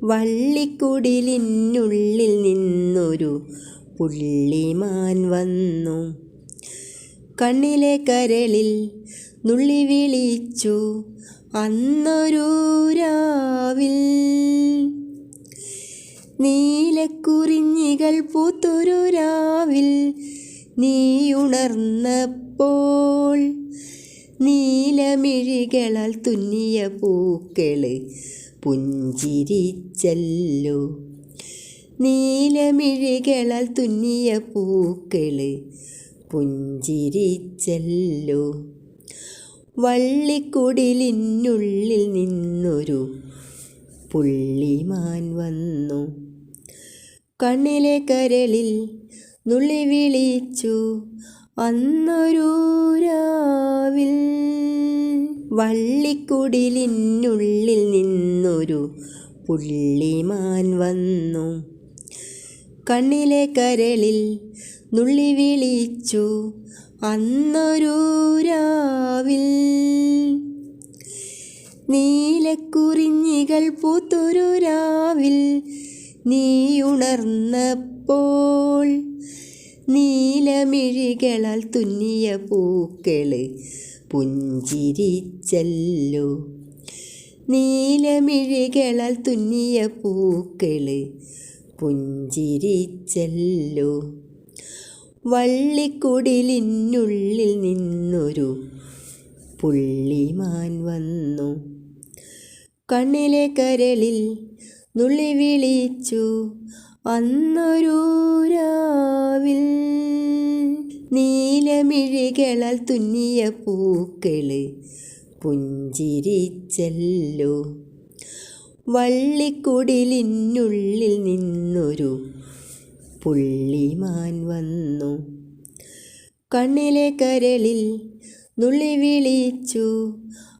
വള്ളിക്കുടിലിനുള്ളിൽ നിന്നൊരു പുള്ളിമാൻ വന്നു. കണ്ണിലെ കരളിൽ നുള്ളി വിളിച്ചു അന്നൊരു രാവിൽ. നീലക്കുറിഞ്ഞികൾ പൂത്തൊരു രാവിൽ നീയുണർന്നപ്പോൾ നീലമിഴികളാൽ തുന്നിയ പൂക്കള് പുഞ്ചിരിച്ചല്ലോ. നീലമിഴികളാൽ തുന്നിയ പൂക്കള് പുഞ്ചിരിച്ചല്ലോ. വള്ളിക്കുടിലിനുള്ളിൽ നിന്നൊരു പുള്ളിമാൻ വന്നു. കണ്ണിലെ കരളിൽ നുള്ളി വിളിച്ചു അന്നൊരു രാവിൽ. വള്ളിക്കുടിലിനുള്ളിൽ നിന്നൊരു പുള്ളിമാൻ വന്നു. കണ്ണിലെ കരളിൽ നുള്ളി വിളിച്ചു അന്നൊരു രാവിൽ. നീലക്കുറിഞ്ഞികൾ പൂത്തൊരു രാവിൽ നീയുണർന്നപ്പോൾ നീലമിഴികളാൽ തുന്നിയ പൂക്കള് പുഞ്ചിരിച്ചല്ലോ. നീലമിഴികളാൽ തുന്നിയ പൂക്കള് പുഞ്ചിരിച്ചല്ലോ. വള്ളിക്കുടിലിനുള്ളിൽ നിന്നൊരു പുള്ളിമാൻ വന്നു. കണ്ണിലെ കരളിൽ നുള്ളി വിളിച്ചു അന്നൊരു രാവിൽ. നീലമിഴികളാൽ തുന്നിയ പൂക്കള് പുഞ്ചിരിച്ചല്ലോ. വള്ളിക്കുടിലിനുള്ളിൽ നിന്നൊരു പുള്ളിമാൻ വന്നു. കണ്ണിലെ കരളിൽ നുള്ളി വിളിച്ചു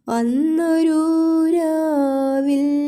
അന്നൊരു രാവിൽ.